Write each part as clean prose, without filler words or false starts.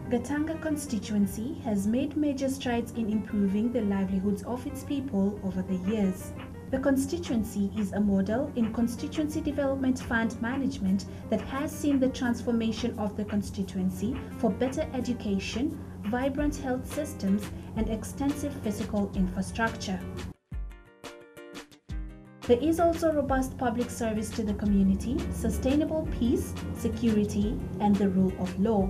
Gatanga Constituency has made major strides in improving the livelihoods of its people over the years. The constituency is a model in constituency development fund management that has seen the transformation of the constituency for better education, vibrant health systems, and extensive physical infrastructure. There is also robust public service to the community, sustainable peace, security, and the rule of law.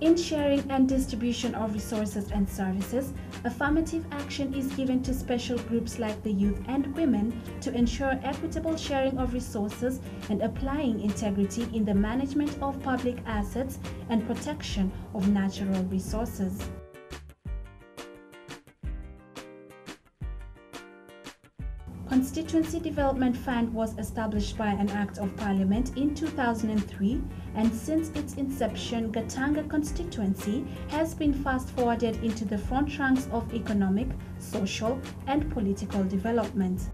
In sharing and distribution of resources and services, affirmative action is given to special groups like the youth and women to ensure equitable sharing of resources and applying integrity in the management of public assets and protection of natural resources. Constituency Development Fund was established by an Act of Parliament in 2003, and since its inception, Gatanga Constituency has been fast-forwarded into the front ranks of economic, social, and political development.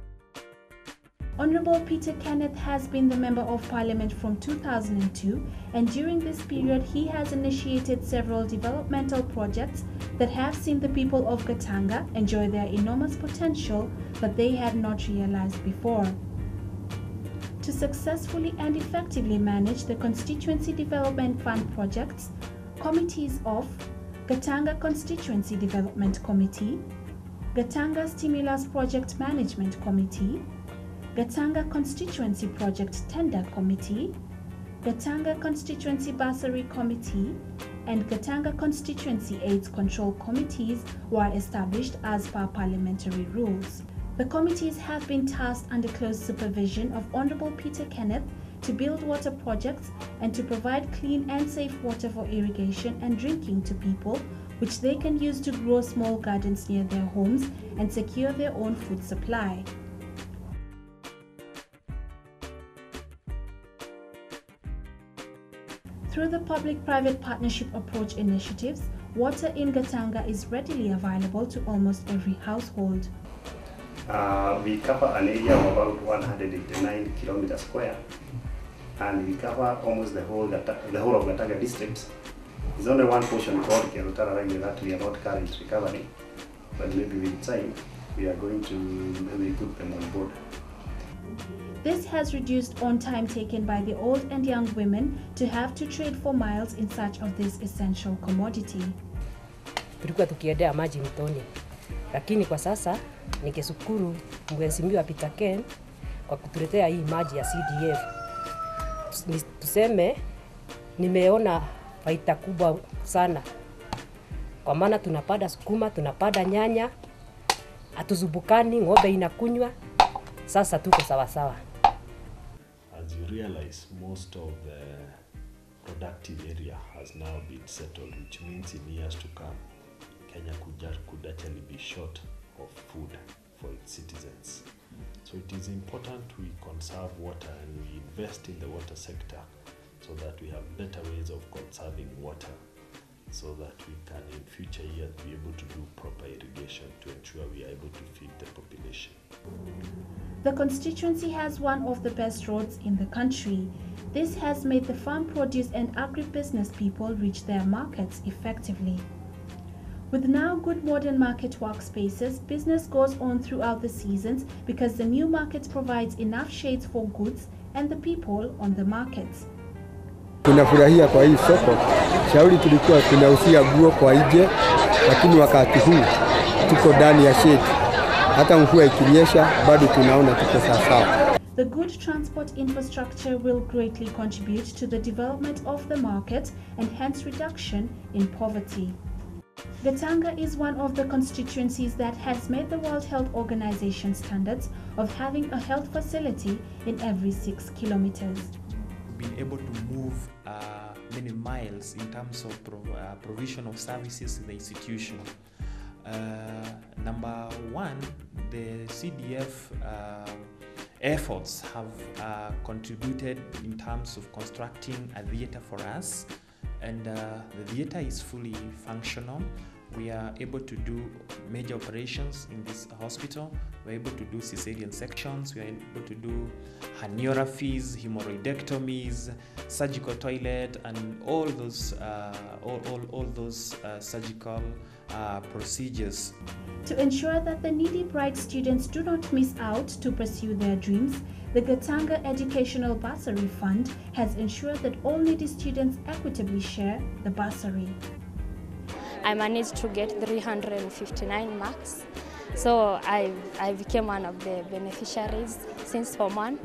Honorable Peter Kenneth has been the Member of Parliament from 2002, and during this period he has initiated several developmental projects that have seen the people of Gatanga enjoy their enormous potential that they had not realized before. To successfully and effectively manage the Constituency Development Fund projects, committees of Gatanga Constituency Development Committee, Gatanga Stimulus Project Management Committee, Gatanga Constituency Project Tender Committee, Gatanga Constituency Bursary Committee, and Gatanga Constituency AIDS Control Committees were established as per parliamentary rules. The committees have been tasked under close supervision of Honorable Peter Kenneth to build water projects and to provide clean and safe water for irrigation and drinking to people, which they can use to grow small gardens near their homes and secure their own food supply. Through the public-private partnership approach initiatives, water in Gatanga is readily available to almost every household. We cover an area of about 189 kilometers square, and we cover almost the whole of Gatanga district. There's only one portion called Kerutara that we are not currently covering, but maybe with time we are going to maybe put them on board. This has reduced on time taken by the old and young women to have to trade for miles in search of this essential commodity. Tulikuwa tukiendea maji mtoni, lakini kwa sasa nikishukuru Mheshimiwa Peter Ken kwa kutuletea hii maji ya CDF. Tuseme nimeona faida kubwa sana, kwa maana tunapanda sukuma, tunapanda nyanya, atuzubukani, ng'ombe inakunywa, sasa tuko sawa sawa. As you realize, most of the productive area has now been settled, which means in years to come, Kenya could actually be short of food for its citizens. So it is important we conserve water and we invest in the water sector so that we have better ways of conserving water, so that we can in future years be able to do proper irrigation to ensure we are able to feed the population. The constituency has one of the best roads in the country. This has made the farm produce and agribusiness people reach their markets effectively. With now good modern market workspaces, business goes on throughout the seasons because the new market provides enough shades for goods and the people on the markets. Tunafurahia kwa hii soko. Shauri tulikuwa tunausia nguo kwa nje, lakini wakati huu tuko ndani ya shade. Hata mvua ikinyesha bado tunaona tuko sawa. The good transport infrastructure will greatly contribute to the development of the market and hence reduction in poverty. Gatanga is one of the constituencies that has met the World Health Organization standards of having a health facility in every 6 kilometers. Been able to move many miles in terms of provision of services in the institution. Number one, the CDF efforts have contributed in terms of constructing a theater for us, and the theater is fully functional. We are able to do major operations in this hospital. We're able to do cesarean sections. We are able to do herniorrhaphies, hemorrhoidectomies, surgical toilet, and all those surgical procedures. To ensure that the needy bright students do not miss out to pursue their dreams, the Gatanga Educational Bursary Fund has ensured that all needy students equitably share the bursary. I managed to get 359 marks, so I became one of the beneficiaries. Since Form 1,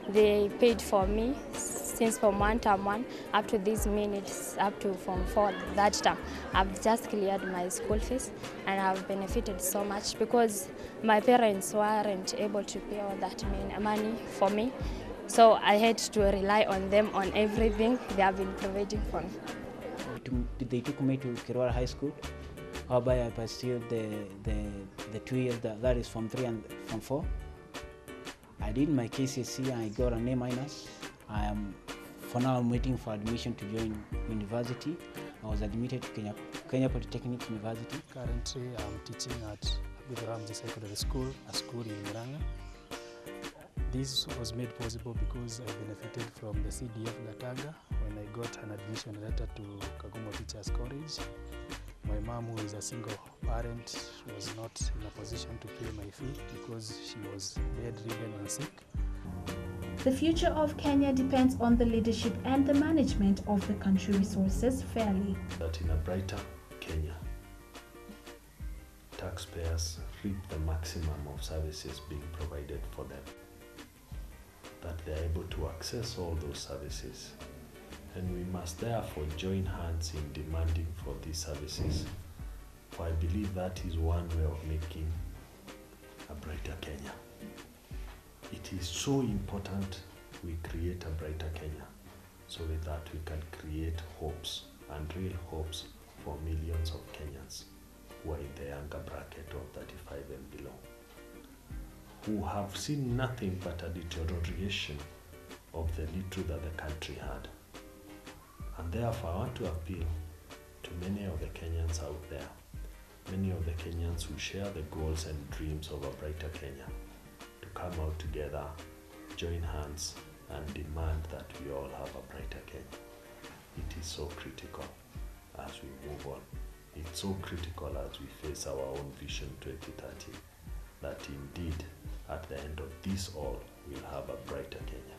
they paid for me since Form 1, Term 1, up to these minutes, up to Form 4, that term. I've just cleared my school fees and I've benefited so much because my parents weren't able to pay all that money for me. So I had to rely on them on everything they have been providing for me. They took me to Kirwara High School, whereby I pursued the 2 years, that is Form 3 and Form 4. I did my KCSE and I got an A-. For now, I'm waiting for admission to join university. I was admitted to Kenya Polytechnic University. Currently, I'm teaching at Bursary Secondary School, a school in Murang'a. This was made possible because I benefited from the CDF Gatanga when I got an admission letter to Kagumo Teachers College. My mom, who is a single parent, was not in a position to pay my fee because she was bedridden and sick. The future of Kenya depends on the leadership and the management of the country resources fairly. That in a brighter Kenya, taxpayers reap the maximum of services being provided for them, that they are able to access all those services, and we must therefore join hands in demanding for these services. For I believe that is one way of making a brighter Kenya. It is so important we create a brighter Kenya so that we can create hopes and real hopes for millions of Kenyans who are in the younger bracket of 35 and below, who have seen nothing but a deterioration of the little that the country had. And therefore I want to appeal to many of the Kenyans out there, many of the Kenyans who share the goals and dreams of a brighter Kenya, to come out together, join hands, and demand that we all have a brighter Kenya. It is so critical as we move on. It's so critical as we face our own Vision 2030, that indeed, at the end of this all, we'll have a brighter Kenya.